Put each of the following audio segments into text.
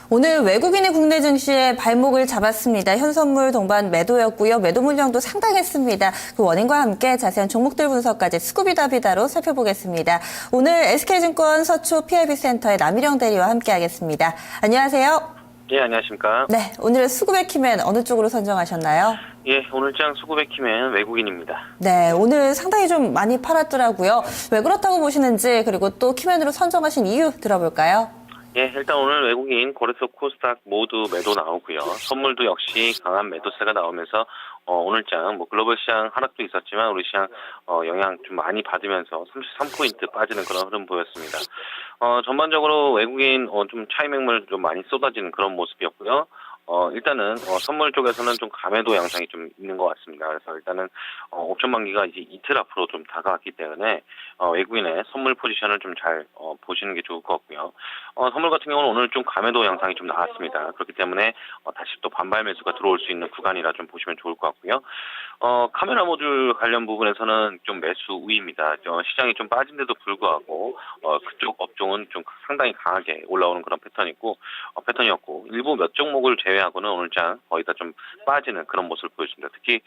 오늘 외국인이 국내 증시에 발목을 잡았습니다. 현선물 동반 매도였고요. 매도 물량도 상당했습니다. 그 원인과 함께 자세한 종목들 분석까지 스쿠비다비다로 살펴보겠습니다. 오늘 SK증권 서초 PIB센터의 남일영 대리와 함께하겠습니다. 안녕하세요. 예, 안녕하십니까. 네, 오늘 수급의 키맨 어느 쪽으로 선정하셨나요? 예, 오늘장 수급의 키맨 외국인입니다. 네, 오늘 상당히 좀 많이 팔았더라고요. 왜 그렇다고 보시는지 그리고 또 키맨으로 선정하신 이유 들어볼까요? 예, 일단 오늘 외국인 거래소 코스닥 모두 매도 나오고요. 선물도 역시 강한 매도세가 나오면서 오늘장 글로벌 시장 하락도 있었지만 우리 시장 영향 좀 많이 받으면서 33포인트 빠지는 그런 흐름 보였습니다. 전반적으로 외국인 좀 차익 매물 좀 많이 쏟아지는 그런 모습이었고요. 일단은 선물 쪽에서는 좀 감매도 양상이 좀 있는 것 같습니다. 그래서 일단은 옵션 만기가 이제 이틀 앞으로 좀 다가왔기 때문에 외국인의 선물 포지션을 좀 잘 보시는 게 좋을 것 같고요. 선물 같은 경우는 오늘 좀 감매도 양상이 좀 나왔습니다. 그렇기 때문에 다시 또 반발 매수가 들어올 수 있는 구간이라 좀 보시면 좋을 것 같고요. 카메라 모듈 관련 부분에서는 좀 매수 우위입니다. 시장이 좀 빠진데도 불구하고 그쪽 업종은 좀 상당히 강하게 올라오는 그런 패턴이었고 일부 몇 종목을 제외하고는 오늘장 거의 다 좀 빠지는 그런 모습을 보였습니다. 특히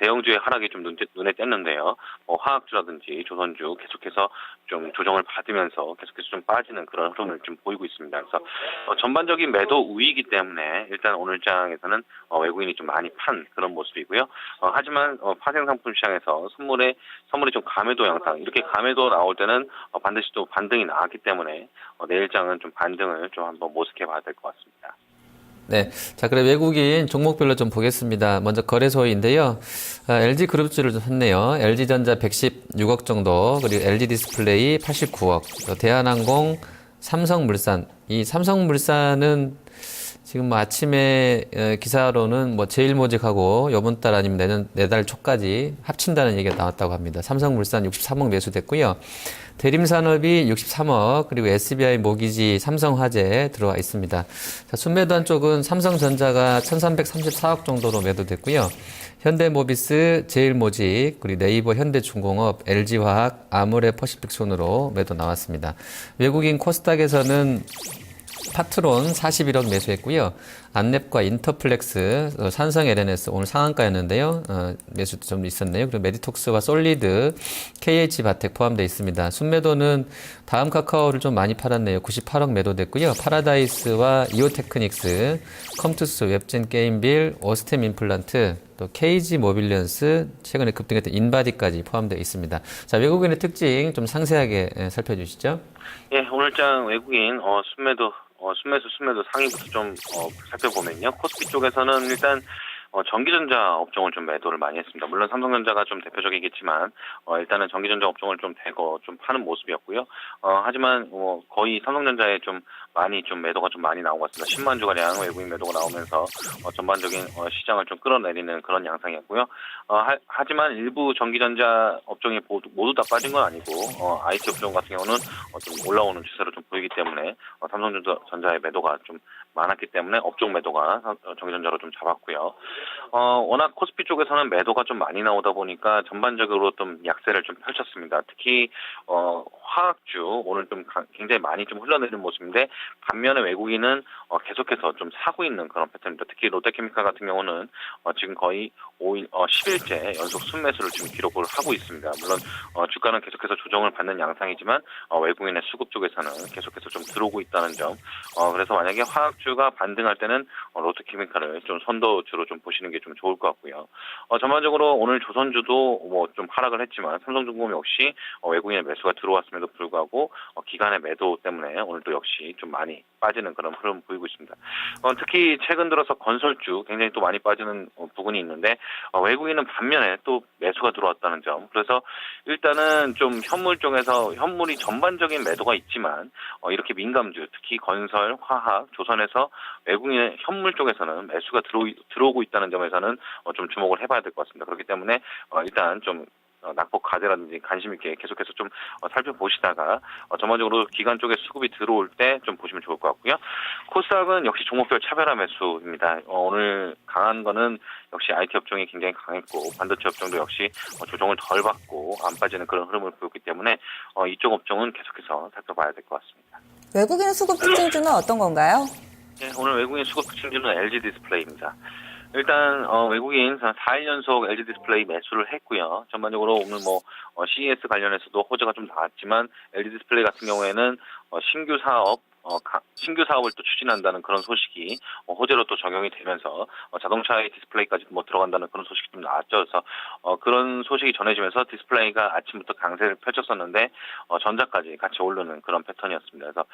대형주의 하락이 좀 눈에 띄었는데요. 화학주라든지 조선주 계속해서 좀 조정을 받으면서 계속해서 좀 빠지는 그런 흐름을 좀 보이고 있습니다. 그래서 전반적인 매도 우위이기 때문에 일단 오늘장에서는 외국인이 좀 많이 판 그런 모습이고요. 하지만 파생상품 시장에서 선물이 좀 감매도 양상, 이렇게 감매도 나올 때는 반드시 또 반등이 나왔기 때문에 내일장은 좀 반등을 좀 한번 모색해 봐야 될 것 같습니다. 네. 자, 그럼 외국인 종목별로 좀 보겠습니다. 먼저 거래소인데요. LG그룹주를 좀 샀네요. LG전자 116억 정도, 그리고 LG디스플레이 89억, 대한항공, 삼성물산. 이 삼성물산은 지금 아침에 기사로는 제일모직하고 이번 달 아니면 내달 초까지 합친다는 얘기가 나왔다고 합니다. 삼성물산 63억 매수됐고요. 대림산업이 63억, 그리고 SBI 모기지, 삼성화재 들어와 있습니다. 자, 순매도한 쪽은 삼성전자가 1334억 정도로 매도됐고요. 현대모비스, 제일모직, 그리고 네이버 현대중공업, LG화학, 아모레퍼시픽 순으로 매도 나왔습니다. 외국인 코스닥에서는 파트론 41억 매수했고요. 안랩과 인터플렉스, 산성 LNS 오늘 상한가였는데요. 매수도 좀 있었네요. 그리고 메디톡스와 솔리드, KH바텍 포함되어 있습니다. 순매도는 다음 카카오를 좀 많이 팔았네요. 98억 매도됐고요. 파라다이스와 이오테크닉스, 컴투스, 웹진 게임빌, 오스템 임플란트, 또 KG 모빌리언스, 최근에 급등했던 인바디까지 포함되어 있습니다. 자, 외국인의 특징 좀 상세하게 살펴주시죠. 예, 오늘장 외국인 순매도 상위부터 좀 살펴보면요. 코스피 쪽에서는 일단 전기전자 업종을 좀 매도를 많이 했습니다. 물론 삼성전자가 좀 대표적이겠지만 일단은 전기전자 업종을 좀 대거 좀 파는 모습이었고요. 하지만 거의 삼성전자에 좀 많이 좀 매도가 좀 많이 나온 것 같습니다. 10만 주가량 외국인 매도가 나오면서 전반적인 시장을 좀 끌어내리는 그런 양상이었고요. 하지만 일부 전기전자 업종이 모두 다 빠진 건 아니고 IT 업종 같은 경우는 좀 올라오는 추세로 좀 보이기 때문에 삼성전자의 매도가 좀 많았기 때문에 업종 매도가 전기전자로 좀 잡았고요. 워낙 코스피 쪽에서는 매도가 좀 많이 나오다 보니까 전반적으로 좀 약세를 좀 펼쳤습니다. 특히 화학주 오늘 좀 굉장히 많이 좀 흘러내리는 모습인데 반면에 외국인은 계속해서 좀 사고 있는 그런 패턴입니다. 특히 롯데케미칼 같은 경우는 지금 거의 10일째 연속 순매수를 지금 기록을 하고 있습니다. 물론 주가는 계속해서 조정을 받는 양상이지만 외국인의 수급 쪽에서는 계속해서 좀 들어오고 있다는 점. 그래서 만약에 화학주가 반등할 때는 롯데케미칼을 좀 선도주로 좀 보시는 게 좀 좋을 것 같고요. 전반적으로 오늘 조선주도 좀 하락을 했지만 삼성중공업 역시 외국인의 매수가 들어왔음에도 불구하고 기관의 매도 때문에 오늘도 역시 좀 많이 빠지는 그런 흐름 보이고 있습니다. 특히 최근 들어서 건설주 굉장히 또 많이 빠지는 부분이 있는데 외국인은 반면에 또 매수가 들어왔다는 점. 그래서 일단은 좀 현물 쪽에서 현물이 전반적인 매도가 있지만 이렇게 민감주 특히 건설, 화학, 조선에서 외국인의 현물 쪽에서는 매수가 들어오고 있다는 점에서는 좀 주목을 해봐야 될 것 같습니다. 그렇기 때문에 일단 좀 낙폭 과대라든지 관심 있게 계속해서 좀 살펴보시다가 전반적으로 기관 쪽에 수급이 들어올 때 좀 보시면 좋을 것 같고요. 코스닥은 역시 종목별 차별화 매수입니다. 오늘 강한 거는 역시 IT 업종이 굉장히 강했고 반도체 업종도 역시 조정을 덜 받고 안 빠지는 그런 흐름을 보였기 때문에 이쪽 업종은 계속해서 살펴봐야 될 것 같습니다. 외국인 수급 특징주는 어떤 건가요? 네, 오늘 외국인 수급 특징주는 LG 디스플레이입니다. 일단 외국인 4일 연속 LG 디스플레이 매수를 했고요. 전반적으로 오늘 CES 관련해서도 호재가 좀 나왔지만 LG 디스플레이 같은 경우에는 신규 사업을 또 추진한다는 그런 소식이 호재로 또 적용이 되면서 자동차의 디스플레이까지 들어간다는 그런 소식이 좀 나왔죠. 그래서 그런 소식이 전해지면서 디스플레이가 아침부터 강세를 펼쳤었는데 전자까지 같이 오르는 그런 패턴이었습니다. 그래서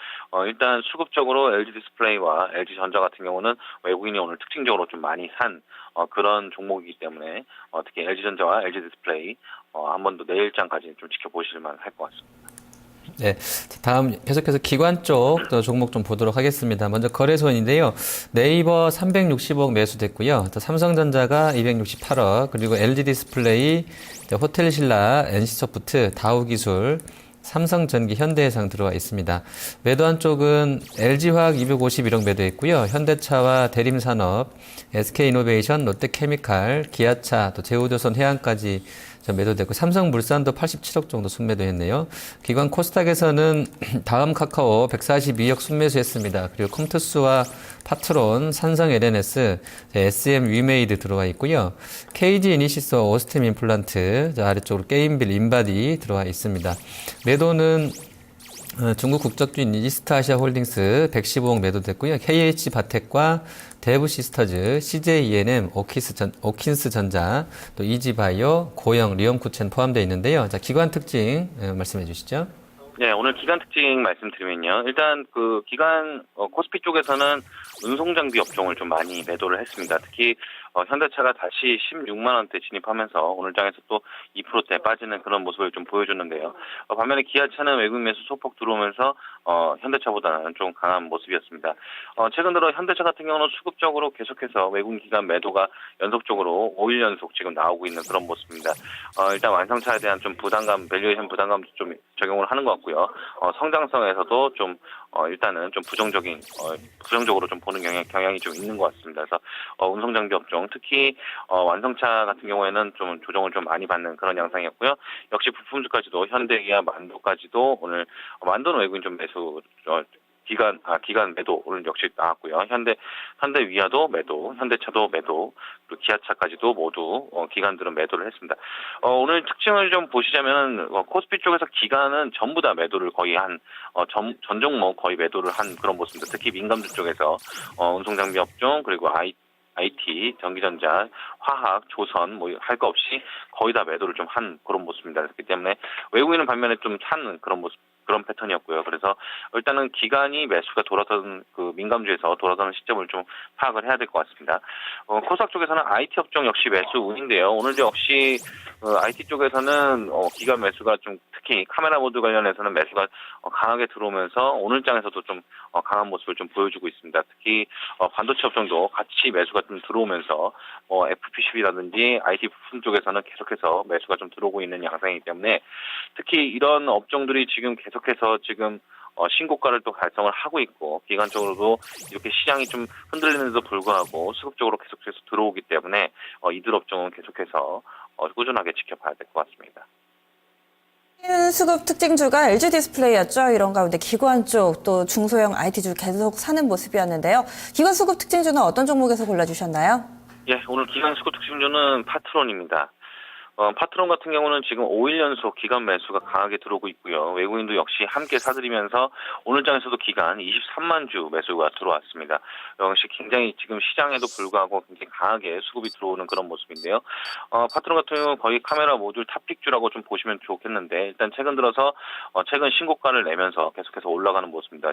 일단 수급적으로 LG 디스플레이와 LG 전자 같은 경우는 외국인이 오늘 특징적으로 좀 많이 산 그런 종목이기 때문에 특히 LG 전자와 LG 디스플레이 한 번 더 내일장까지 좀 지켜보실만 할 것 같습니다. 네, 다음 계속해서 기관 쪽 또 종목 좀 보도록 하겠습니다. 먼저 거래소인데요. 네이버 360억 매수됐고요. 또 삼성전자가 268억, 그리고 LG 디스플레이, 호텔신라, NC소프트, 다우기술, 삼성전기, 현대해상 들어와 있습니다. 매도한 쪽은 LG화학 251억 매도했고요. 현대차와 대림산업, SK이노베이션, 롯데케미칼, 기아차, 또 제우조선 해양까지 매도됐고, 삼성물산도 87억 정도 순매도했네요. 기관 코스닥에서는 다음 카카오 142억 순매수했습니다. 그리고 컴투스와 파트론, 산성 LNS, SM 위메이드 들어와 있고요. KG 이니시스, 오스템 임플란트, 아래쪽으로 게임빌, 인바디 들어와 있습니다. 매도는 중국 국적주인 이스타아시아 홀딩스 115억 매도됐고요. KH 바텍과 대부 시스터즈, CJ ENM, 오킨스 전자, 또 이지바이오, 고영, 리엄쿠첸 포함되어 있는데요. 자, 기관 특징 말씀해 주시죠. 네, 오늘 기간 특징 말씀드리면요. 일단 그 기간 코스피 쪽에서는 운송장비 업종을 좀 많이 매도를 했습니다. 특히 현대차가 다시 16만 원대 진입하면서 오늘 장에서 또 2%대 빠지는 그런 모습을 좀 보여줬는데요. 반면에 기아차는 외국인 매수 소폭 들어오면서 현대차보다는 좀 강한 모습이었습니다. 최근 들어 현대차 같은 경우는 수급적으로 계속해서 외국인 기관 매도가 연속적으로 5일 연속 지금 나오고 있는 그런 모습입니다. 일단 완성차에 대한 좀 부담감, 밸류에이션 부담감도 좀 적용을 하는 것 같고요. 성장성에서도 좀 일단은 좀 부정적으로 좀 보는 경향이 좀 있는 것 같습니다. 그래서 운송장비 업종, 특히 완성차 같은 경우에는 좀 조정을 좀 많이 받는 그런 양상이었고요. 역시 부품주까지도 현대기아, 만도까지도 오늘 만도는 외국인 좀 매수 기간 매도 오늘 역시 나왔고요. 현대위아도 매도, 현대차도 매도, 그리고 기아차까지도 모두 기관들은 매도를 했습니다. 오늘 특징을 좀 보시자면 코스피 쪽에서 기관은 전부 다 매도를 거의 전 종목 거의 매도를 한 그런 모습입니다. 특히 민감주 쪽에서 운송장비 업종 그리고 IT, 전기전자, 화학, 조선 할 거 없이 거의 다 매도를 좀 한 그런 모습입니다. 그렇기 때문에 외국인은 반면에 좀 사는 그런 패턴이었고요. 그래서 일단은 기간이 매수가 돌아서는 그 민감주에서 돌아서는 시점을 좀 파악을 해야 될 것 같습니다. 코스닥 쪽에서는 IT 업종 역시 매수 운인데요. 오늘도 역시 IT 쪽에서는 기간 매수가 좀 특히 카메라 모드 관련해서는 매수가 강하게 들어오면서 오늘 장에서도 좀 강한 모습을 좀 보여주고 있습니다. 특히 반도체 업종도 같이 매수가 좀 들어오면서 FPCB라든지 IT 부품 쪽에서는 계속해서 매수가 좀 들어오고 있는 양상이기 때문에 특히 이런 업종들이 계속해서 신고가를 또 달성을 하고 있고 기간적으로도 이렇게 시장이 좀 흔들리는데도 불구하고 수급적으로 계속해서 들어오기 때문에 이들 업종은 계속해서 꾸준하게 지켜봐야 될 것 같습니다. 수급 특징주가 LG 디스플레이였죠. 이런 가운데 기관 쪽 또 중소형 IT주 계속 사는 모습이었는데요. 기관 수급 특징주는 어떤 종목에서 골라주셨나요? 예, 오늘 기관 수급 특징주는 파트론입니다. 파트론 같은 경우는 지금 5일 연속 기간 매수가 강하게 들어오고 있고요. 외국인도 역시 함께 사들이면서 오늘 장에서도 기간 23만 주 매수가 들어왔습니다. 역시 굉장히 지금 시장에도 불구하고 굉장히 강하게 수급이 들어오는 그런 모습인데요. 파트론 같은 경우는 거의 카메라 모듈 탑픽주라고 좀 보시면 좋겠는데 일단 최근 들어서 최근 신고가를 내면서 계속해서 올라가는 모습입니다.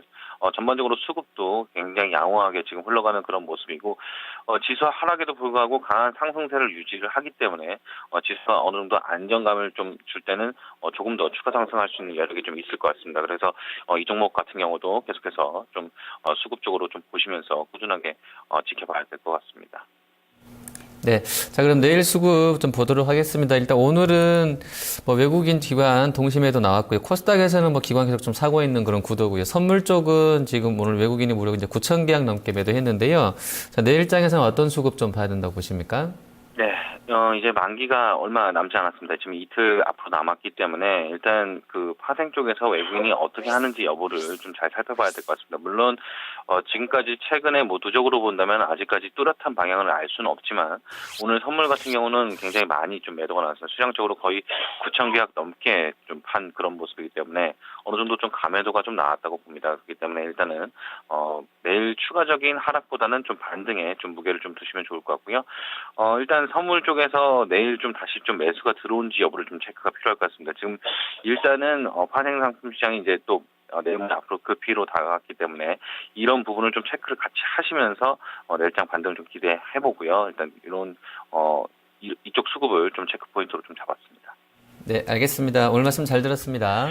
전반적으로 수급도 굉장히 양호하게 지금 흘러가는 그런 모습이고 지수와 하락에도 불구하고 강한 상승세를 유지를 하기 때문에 지수가 어느 정도 안정감을 좀 줄 때는 조금 더 추가 상승할 수 있는 여력이 좀 있을 것 같습니다. 그래서 이 종목 같은 경우도 계속해서 좀 수급적으로 좀 보시면서 꾸준하게 지켜봐야 될 것 같습니다. 네. 자, 그럼 내일 수급 좀 보도록 하겠습니다. 일단 오늘은 외국인 기관 동심에도 나왔고요. 코스닥에서는 기관 계속 좀 사고 있는 그런 구도고요. 선물 쪽은 지금 오늘 외국인이 무려 이제 9,000계약 넘게 매도했는데요. 자, 내일장에서는 어떤 수급 좀 봐야 된다고 보십니까? 네, 이제 만기가 얼마 남지 않았습니다. 지금 이틀 앞으로 남았기 때문에 일단 그 파생 쪽에서 외국인이 어떻게 하는지 여부를 좀 잘 살펴봐야 될 것 같습니다. 물론 지금까지 최근에 누적으로 본다면 아직까지 뚜렷한 방향을 알 수는 없지만 오늘 선물 같은 경우는 굉장히 많이 좀 매도가 나왔어요. 수량적으로 거의 9천 계약 넘게 좀 판 그런 모습이기 때문에 어느 정도 좀 감매도가 좀 나왔다고 봅니다. 그렇기 때문에 일단은 내일 추가적인 하락보다는 좀 반등에 좀 무게를 좀 두시면 좋을 것 같고요. 일단 선물 쪽에서 내일 좀 다시 좀 매수가 들어온지 여부를 좀 체크가 필요할 것 같습니다. 지금 일단은 파생 상품 시장이 이제 또 내일은 앞으로 급히로 다가갔기 때문에 이런 부분을 좀 체크를 같이 하시면서 내일장 반등을 좀 기대해보고요. 일단 이런 이쪽 수급을 좀 체크 포인트로 좀 잡았습니다. 네, 알겠습니다. 오늘 말씀 잘 들었습니다.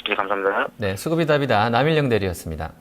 네, 감사합니다. 네, 수급이 답이다. 남일영 대리였습니다.